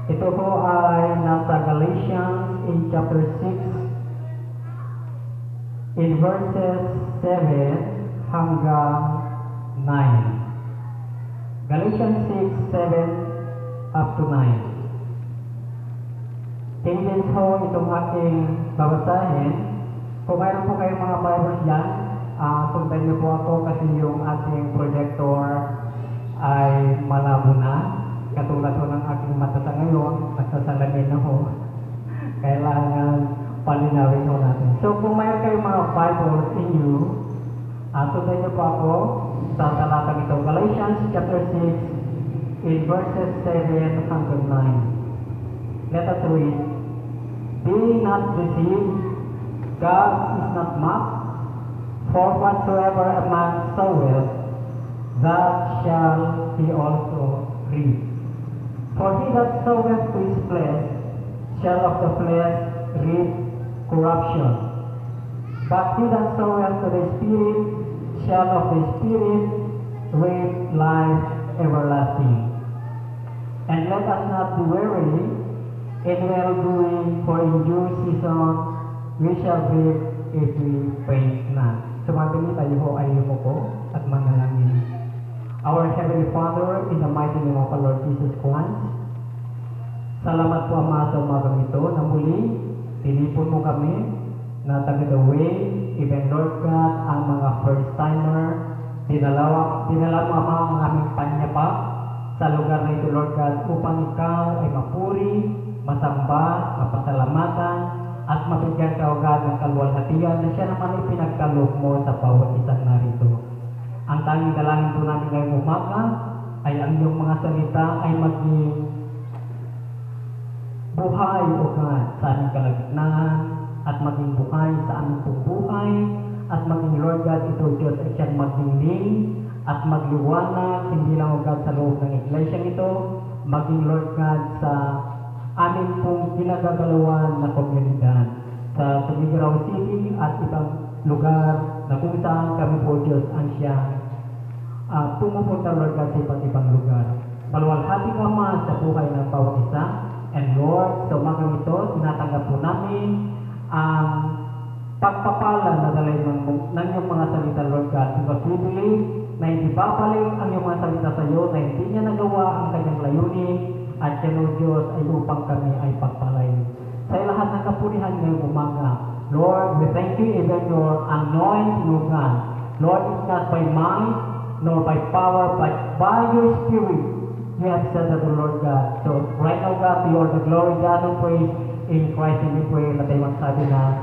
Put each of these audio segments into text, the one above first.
Ito po ay nasa Galatians in chapter 6 in verses 7 hanggang 9. Galatians 6, 7 up to 9. Tingnan po itong aking babasahin. Kung mayroon po kayong mga Bibles dyan, sundan niyo po ako kasi yung ating projector ay malabo na. Katulad po ng aking mata sa ngayon, nagsasalamin na ho. Kailangan palinawin ho natin. So kung mayroon kayong mga Bibles in you, sundan niyo po ako sa talatang ito. Galatians chapter 6 in verses 7 hanggang 9. Let us read. Be not deceived, God is not mocked, for whatsoever a man soweth, that shall he also reap. For he that soweth to his flesh shall of the flesh reap corruption. But he that soweth to the Spirit shall of the Spirit reap life everlasting. And let us not be weary in well-doing, for in due season we shall reap if we faint not. Sumabili tayo ho ay yumuko at manalangin. Our Heavenly Father, in the mighty name of our Lord Jesus Christ, salamat po Ama sa umagang ito na muli tinipon mo kami na taga the way, even Lord God, ang mga first-timer, dinala mo Ama ang aming panyapa sa lugar na ito Lord God upang ikaw ay mapuri, masamba, mapasalamatan, at mabigyan ka o God ng kaluwalhatian na siya naman ay pinagkaloob mo sa bawat isang narito. Ang tanging dalangin po namin ngayong umaga ay ang iyong mga salita ay maging buhay o God sa aming kalagitnaan at maging buhay sa aming buhay at maging Lord God ito Diyos ay siyang magdingding at magliwanag hindi lang o God sa loob ng iglesia ito, maging Lord God sa amin pong ginagagalawan na komunidad sa Tuguegarao City at ibang lugar na kung saan kami po Diyos ang siyang pumupunta Lord God sa iba't ibang lugar. Maluwalhati ka Ama sa buhay ng bawat isa. And Lord, sa umagang ito, tinatanggap po namin ang pagpapala na dalay ng iyong mga salita Lord God. Because we believe na hindi babalik ang iyong mga salita sa iyo, na hindi niya nagawa ang kanyang layunin, at yan o Diyos ay upang kami ay pagpalain. Sa lahat ng kapurihan ngayong umaga, Lord, we thank you even your anointing o God. Lord, it's not by might, nor by power, but by your Spirit, you have said that the Lord God. So, right now God, to you all the glory, God, and praise, in Christ and we pray, na tayo magsabi na,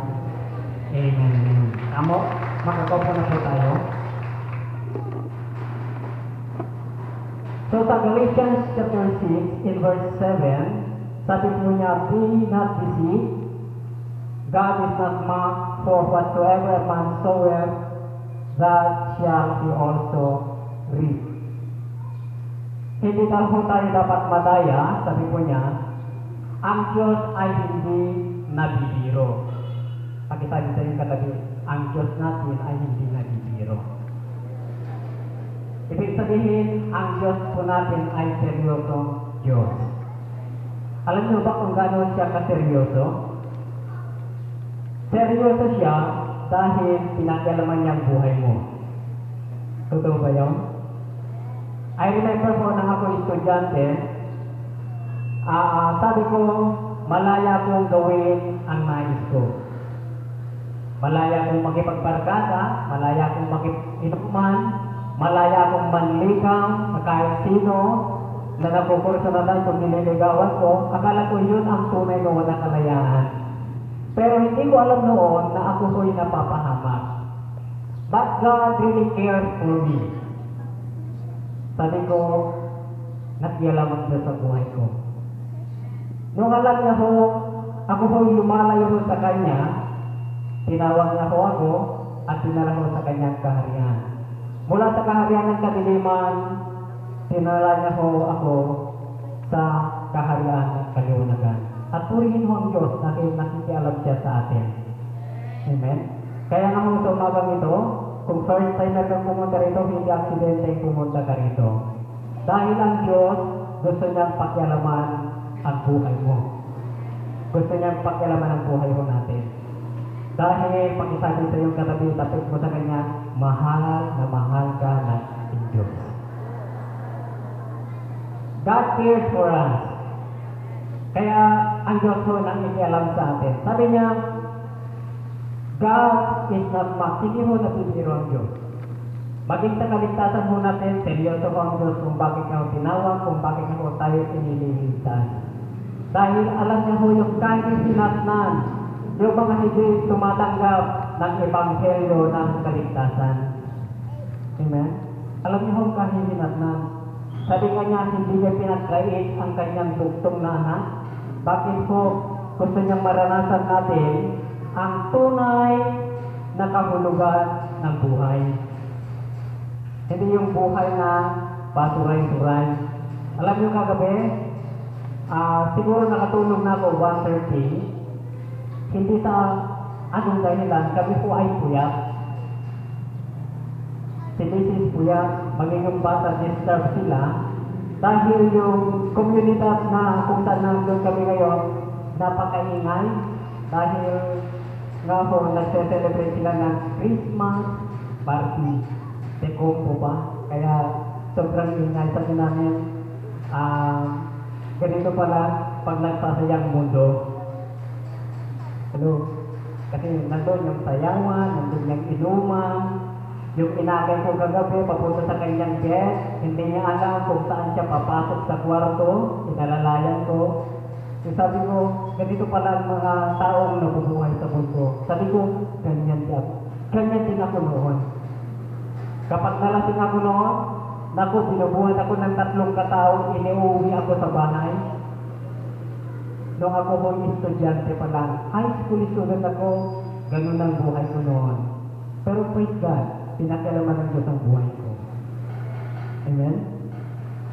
Amen. Amo, makakaupo na po tayo. So sa Galatians chapter 6 in verse 7, sabi po niya, be not deceived, God is not mocked, for whatsoever man soweth, that shall he also reap. Hindi na po tayo dapat madaya, sabi po niya, ang Diyos ay hindi nabibiro. Pakisabi sa yung katabi, ang Diyos natin ay hindi nabibiro. Ibig sabihin, ang Diyos po natin ay seryosong Diyos. Alam niyo ba kung gano'n siya kaseryoso? Seryoso siya dahil pinakialaman niya ang buhay mo. Totoo ba yun? I remember po nang ako estudyante, sabi ko, malaya kong gawin ang nais ko. Malaya kong makipagbarkada, malaya kong makipinuman, malaya akong manligaw na kahit sino na nakukurso na tayo kung nililigawan ko, akala ko yun ang tunay na walang kalayaan. Pero hindi ko alam noon na ako ko'y napapahamak. But God really cares for me. Sabi ko, nakialaman siya sa buhay ko. Nung alam niya ho, ako ko'y lumalayo sa Kanya, tinawag niya ho ako at dinala ko sa Kanyang kaharian. Mula sa kaharian ng kadiliman, tinala niya ho ako sa kaharian ng kaliwanagan. At purihin ho ang Diyos na nakikialam siya sa atin. Amen? Kaya nga ho sa umagang ito, kung first time na kang pumunta rito, hindi aksidente pumunta ka rito. Dahil ang Diyos gusto niyang pakialaman ang buhay mo. Gusto niya pakialaman ang buhay mo natin. Dahil pakisabi sa iyong katabi, tapos mo sa kanya, mahal na mahal ka ng Diyos. God cares for us. Kaya ang Diyos ho nang ikialam sa atin. Sabi niya, God is not mocked. Hindi ho napibiro ang Diyos. Maging sa kaligtasan ho natin, seryoso ho ang Diyos kung bakit niya ho tinawag, kung bakit niya ho tayo pinililigtas. Dahil alam niya ho yung kanyang sinatnan, yung mga hindi tumatanggap ng ebanghelyo ng kaligtasan. Amen? Alam niyo ho kanyang sinatnan. Sabi nga niya, hindi niya pinagkait ang kanyang buktong na anak. Bakit po gusto niyang maranasan natin ang tunay na kahulugan ng buhay? Hindi yung buhay na pasuray-suray. Alam niyo kagabi, siguro nakatulog na ako 1:30. Hindi sa anong dahilan, kami po ay puyat. Si Mrs. Puyat, magiging bata, disturb sila dahil yung komunidad na kung saan nandun kami ngayon, napakaingay dahil nga po, nagse-celebrate sila ng Christmas party. Tekong po ba? Kaya sobrang ingay sa namin. Ganito pala pag nagsasayang mundo. Hello? Kasi nandun yung sayawan, nandun yung inuman, yung inagay ko kagabi, papunta sa kanyang bed, hindi niya alam kung saan siya papasok sa kwarto, inalalayan ko. Yung sabi ko, ganito pala ang mga taong nabubuhay sa mundo. Sabi ko, ganyan din ako noon. Kapag nalasing ako noon, naku, binubuhan ako ng 3 kataong, iniuwi ako sa bahay. Nung ako ho, estudyante pa lang, high school student ako, ganun ang buhay ko noon. Pero praise God, pinakialaman ng Diyos ang buhay ko. Amen?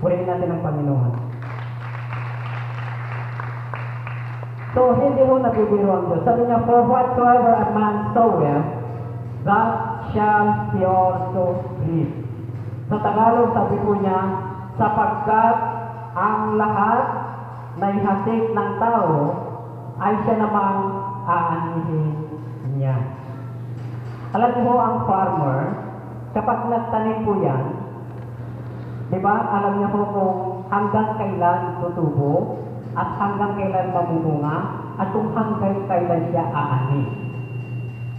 Purihin natin ang Panginoon. So, hindi ho nabibiro ang Diyos. Sabi niya, for whatsoever a man soweth, that shall he also reap. Sa Tagalog, sabi po niya, sapagkat ang lahat na ihasik ng tao ay siya namang aanihin niya. Alam niyo ang farmer, kapag nagtanim po yan, di ba, alam niyo po kung hanggang kailan tutubo, at hanggang kailan mamumunga, at kung hanggang kailan siya aani.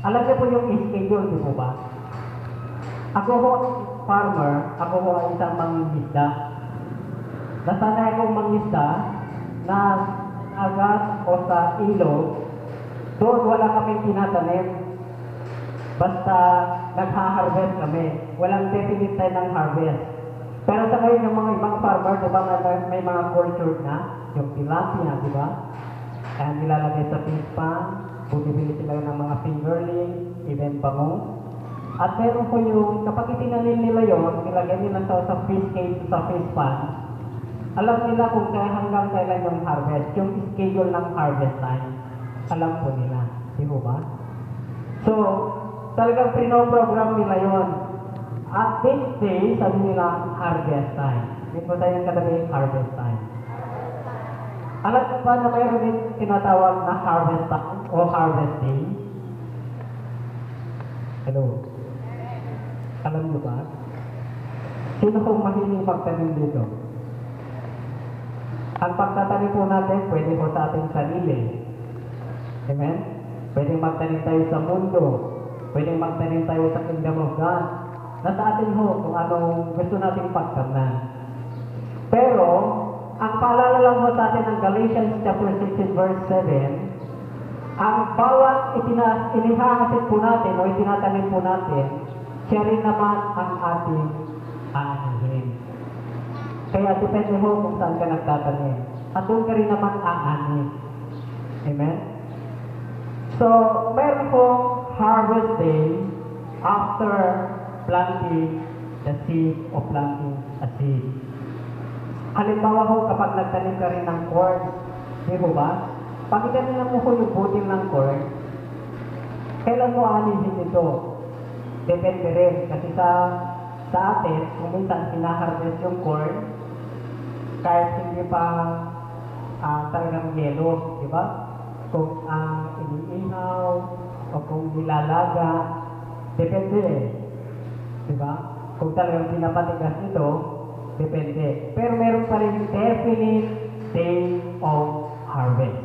Alam niyo po yung schedule, di po ba? Ako ho, farmer, ako ho ay isang mangingisda. Nasanay akong mangisda na agat o sa ilog, doon wala kaming tinatanim. Basta nagha-harvest kami. Walang definite time ng harvest. Pero sa ngayon, yung mga ibang farmer, di ba, may mga culture na, yung tilapia, di ba? Kaya nilalagay sa fish pan, bumibili sila ng mga fingerling, even bango. At meron po yung, kapag itinanim nila yon, nilagay nila sa fish cage, sa fish pan, alam nila kung kaya hanggang kailan yung harvest, yung schedule ng harvest time. Alam po nila. Di ba? So, talagang pinoprogram nila yon. At this day, sabi nila, harvest time. Hindi po tayo katabi, harvest time. Alam niyo ba na mayroon din tinatawag na harvest time o harvest day? Hello? Alam niyo ba? Sino kong mahiling magtanim dito? Ang pagtatanim po natin, pwede po sa ating sarili. Amen? Pwede magtanim tayo sa mundo. Pwede magtanim tayo sa kingdom of God. Nasa atin ho kung anong gusto nating pagtamnan. Pero, ang paalala lang ho sa atin ng Galatians chapter 16 verse 7, ang bawat inihahasit po natin o itinatanim po natin, siya rin naman ang ating aanihin. Kaya depende ho kung saan ka nagtatanim. At doon ka rin naman aanin. Amen? So, meron po harvest day after planting the seed o planting a seed. Halimbawa ho, kapag nagtanim ka rin ng corn, di ho ba? Pag itanim mo ho yung butil ng corn, kailan mo aanihin ito? Depende rin. Kasi sa atin, kung minsan sinaharvest yung corn, kahit hindi pa talagang yelo, di ba? Kung ang iniihaw o kung nilalaga, depende, di ba? Kung talagang pinapatigas ito, depende. Pero meron pa rin definite day of harvest.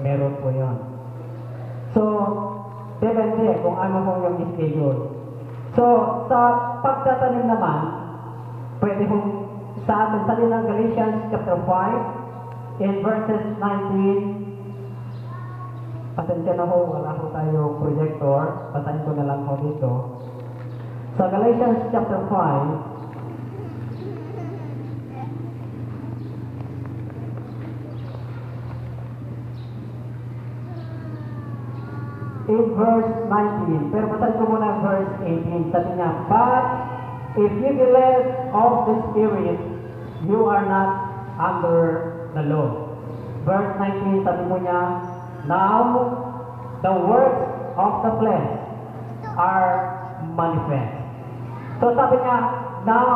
Meron po yun. So, depende kung ano po yung schedule. So, sa pagtatanim naman, pwede kong sa atin sa ng Galatians chapter 5, in verses 19, pasensya na ho, wala ho tayo projector, basahin ko na lang ho dito. Sa Galatians chapter 5, in verse 19, pero basahin ko muna verse 18, sabi niya, but if you be led of the Spirit, you are not under the law. Verse 19, sabi mo niya, now the works of the flesh are manifest. So sabi niya, now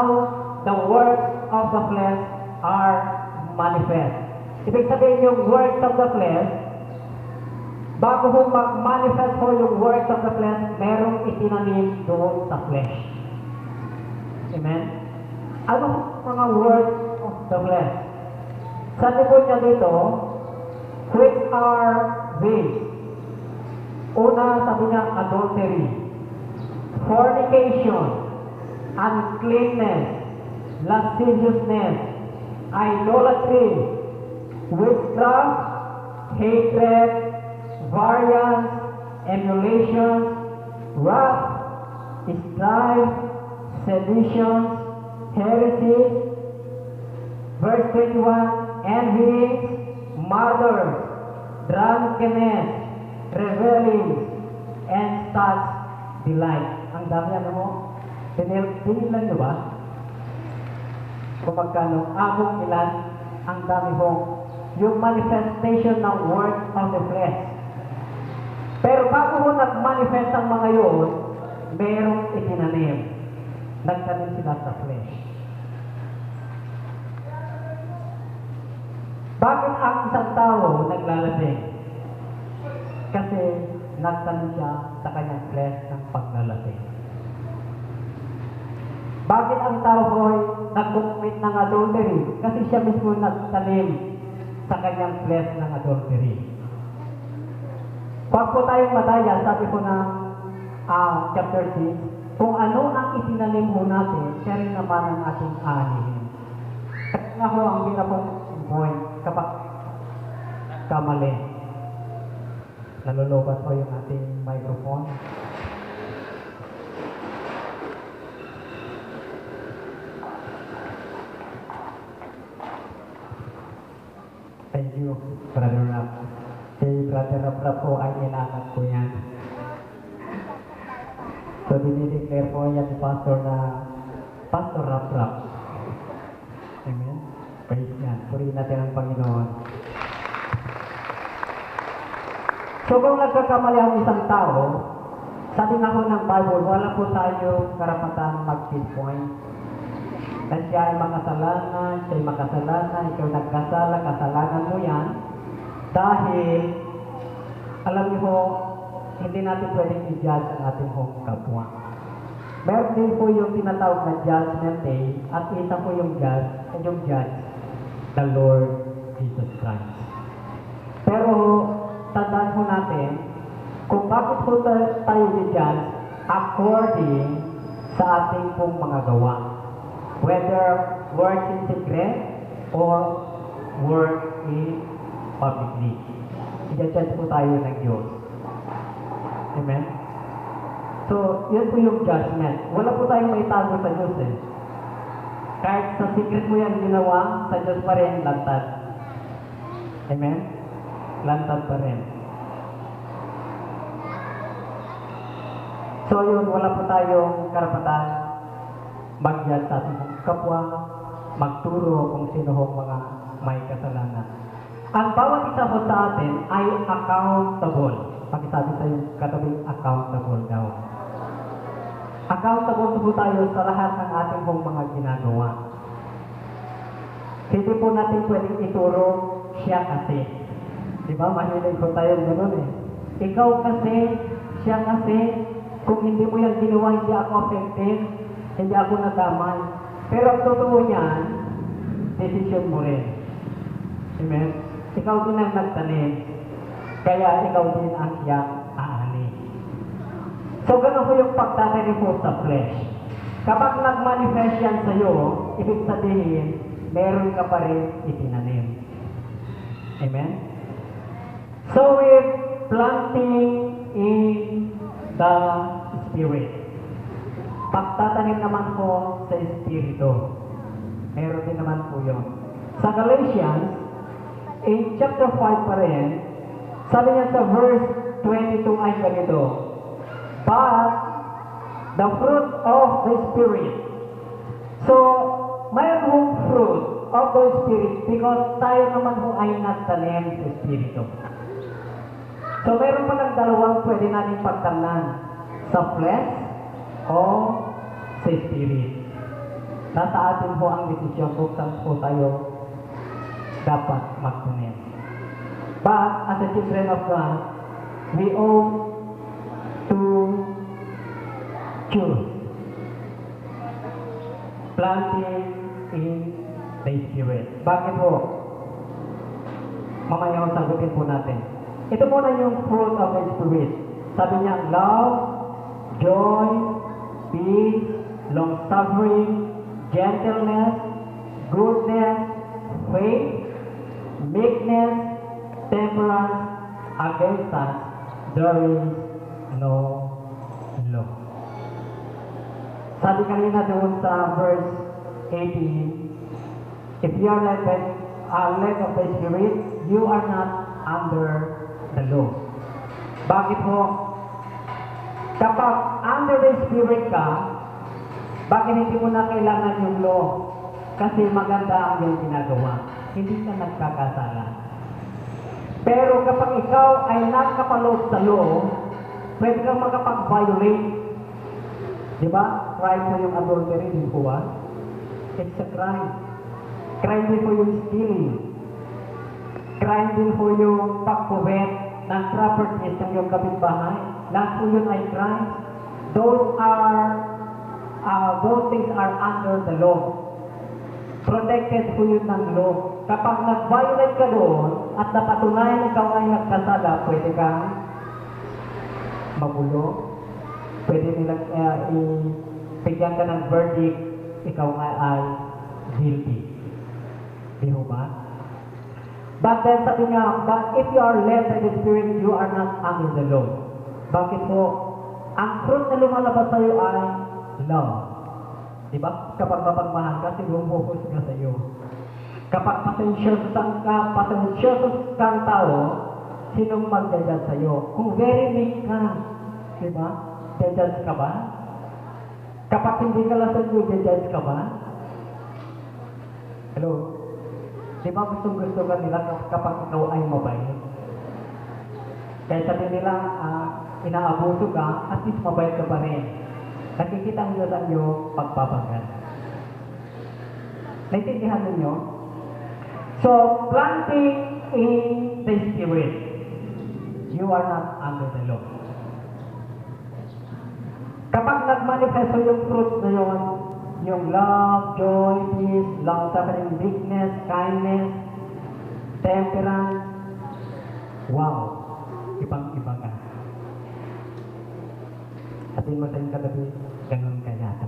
the works of the flesh are manifest. Ibig sabihin yung works of the flesh, bago ho mag-manifest ho yung works of the flesh, merong itinanim doon sa flesh. Amen? Ano mga works of the flesh? Sabi po niya dito, which are these? Una, sabi niya, adultery, fornication, uncleanness, lasciviousness, idolatry, witchcraft, hatred, variance, emulation, wrath, strife, seditions, heresies. Verse 21, envyings, murders, drunkenness, revelings, and such delight. Ang dami ano mo? Tinilan nyo ba? Kung magkano, abong ilan, ang dami hong yung manifestation ng work of the flesh. Pero bago mo nag-manifest ang mga yun, merong itinanim. Nagtanim sila sa flesh. Bakit ang isang tao naglalasing? Kasi nagtanim siya sa kanyang flesh ng paglalasing. Bakit ang tao ho'y nag-commit ng adultery? Kasi siya mismo nagtanim sa kanyang flesh ng adultery. Huwag po tayong madaya, sabi ko ng chapter 6, kung ano ang itinanim ho natin, siya rin naman ang ating anihin. Kaya nga ho, ang hirap pong point kapag kamali. Nalulubat po yung ating microphone. Thank you, Brother Rap. Si Brother Rap po ay inaangat ko yan. So, dinideclare po yan ni Pastor na Pastor Rap. Amen? Praise God. Purihin natin ang Panginoon. So, kung nagkakamali ang isang tao, sabi nga po ng Bible, wala po tayo karapatan mag-pinpoint. Na siya ay makasalanan, siya ay makasalanan, ikaw nagkasala, kasalanan mo yan. Dahil, alam niyo po, hindi natin pwedeng i-judge ang ating kapwa. Meron din po yung tinatawag na judgment day, at isa po yung judge, the Lord Jesus Christ. Pero, tandaan po natin, kung bakit po tayo i-judge according sa ating pong mga gawa. Whether work in secret or work in publicly. I-judge po tayo ng Diyos. Amen? So, yun po yung judgment. Wala po tayong maitago sa Diyos eh. Kahit sa secret mo yan ginawa, sa Diyos pa rin lantad. Amen? Lantad pa rin. So yun, wala po tayong karapatan mag-judge sa ating kapwa, magturo kung sino hong mga may kasalanan. Ang bawat isa po sa atin ay accountable. Pakisabi sa yung katabing accountable daw. Accountable po tayo sa lahat ng ating pong mga ginagawa. Hindi po natin pwedeng ituro siya kasi. Diba? Mahilig ko tayo gano'n eh. Ikaw kasi, siya kasi, kung hindi mo yan ginawa, hindi ako affected, hindi ako nadamay. Pero ang totoo niyan, decision mo rin. Amen? Ikaw din ang nagtanim. Kaya ikaw din ang siyang aani. So, ganun po yung pagtatanim po sa flesh. Kapag nag-manifest yan sa'yo, ibig sabihin, meron ka pa rin itinanim. Amen? So, with planting in the Spirit. Pagtatanim naman po sa Espiritu. Meron din naman po yun. Sa Galatians, in chapter 5 pa rin, sabi niya sa verse 22 ay ganito, but the fruit of the Spirit. So, mayroon hong fruit of the Spirit because tayo naman ho ay nagtanim sa Espiritu. So, mayroon pa ng dalawang pwede natin pagtamnan, sa flesh o sa Spirit. Nasa atin po ang desisyon kung saan po tayo dapat magtanim. But, as a children of God, we ought to choose planting in the Spirit. Bakit po? Mamaya ang sagutin po natin. Ito muna yung fruit of the Spirit. Sabi niya, love, joy, peace, long-suffering, gentleness, goodness, faith, meekness, temperance. Against us, there is no law. Sabi kanina doon sa verse 18, if you are led of the Spirit, you are not under the law. Bakit po? Kapag under the Spirit ka, bakit hindi mo na kailangan yung law? Kasi maganda ang iyong ginagawa. Hindi ka nagkakasala. Pero kapag ikaw ay nakapaloob sa law, pwede kang makapag-violate. Diba? Crime po yung adultery, di po ba? It's a crime. Crime din po yung stealing. Crime din po yung pag-covet ng properties ng iyong kapitbahay. Lahat po yun ay crime. Those things are under the law. Protected po yun ng law. Kapag nag-violate ka doon at napatunayan ikaw ay nagkasala, pwede kang magulo. Pwede nilang bigyan ka ng verdict, ikaw ay guilty. Di ba? But then sabi nga, but if you are led by the Spirit, you are not under the law. Bakit po? Ang fruit na lumalabas sa iyo ay love. Diba? Kapag mapagmahal ka, sigumuhos ka sa iyo. Kapag pasensyoso kang tao, sinong magdadad sa iyo? Kung very meek ka, diba? Dadad ka ba? Kapag hindi ka lasal mo, dadad ka ba? Hello? Diba gusto ka nila kapag ikaw ay mabait? Kaya sabi nila, inaabuso ka, at least mabait ka pa rin. Nakikita ang Diyos ang iyong pagpapagal. Naintindihan ninyo? So, planting in the Spirit, you are not under the law. Kapag nagmanifesto yung fruits na yun, yung love, joy, peace, long-suffering, meekness, kindness, temperance, wow, ibang-iba ka. Sabihin mo sa iyong katabi, ganun kaya ka.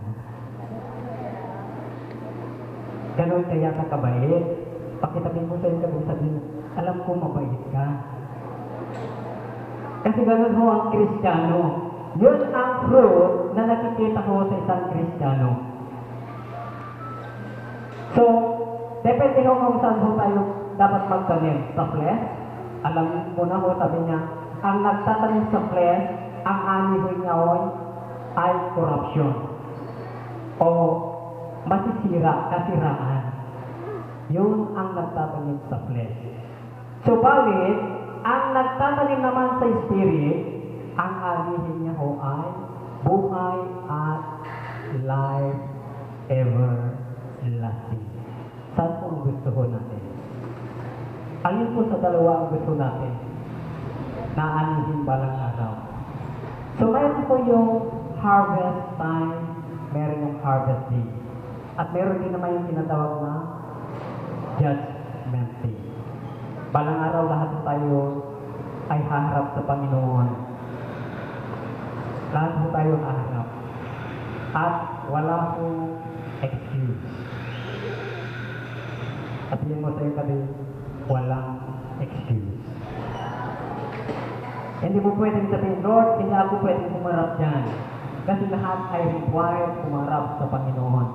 Ganun kaya ka kabait. Pakitabi mo sa iyong katabi, sabihin, alam ko mabait ka. Kasi ganun ho ang Kristiyano. Yun ang fruit na nakikita ko sa isang Kristiyano. So, depende ho kung saan ho tayo dapat magtanim. Sa flesh, alam mo na ho, sabi niya, ang nagtatanim sa flesh, ang anihoy niya ay corruption. O masisira, kasiraan. Yun ang nagtatanim sa flesh. So, balit, ang nagtatanim naman sa Spirit, ang anihin niya ho ay buhay at life everlasting. Saan po ang gusto ho natin? Alin po sa dalawa ang gusto natin na anihin balang araw? So, mayroon po yung harvest time, meron yung harvest day. At meron din naman yung tinatawag na judgment day. Balang araw lahat tayo ay haharap sa Panginoon. Lahat po tayo haharap. At wala pong excuse. Sabihin mo sa iyo kami, walang excuse. Hindi mo pwedeng sabihin, Lord, hindi ako pwedeng umarap dyan. Kasi lahat ay required umarap sa Panginoon.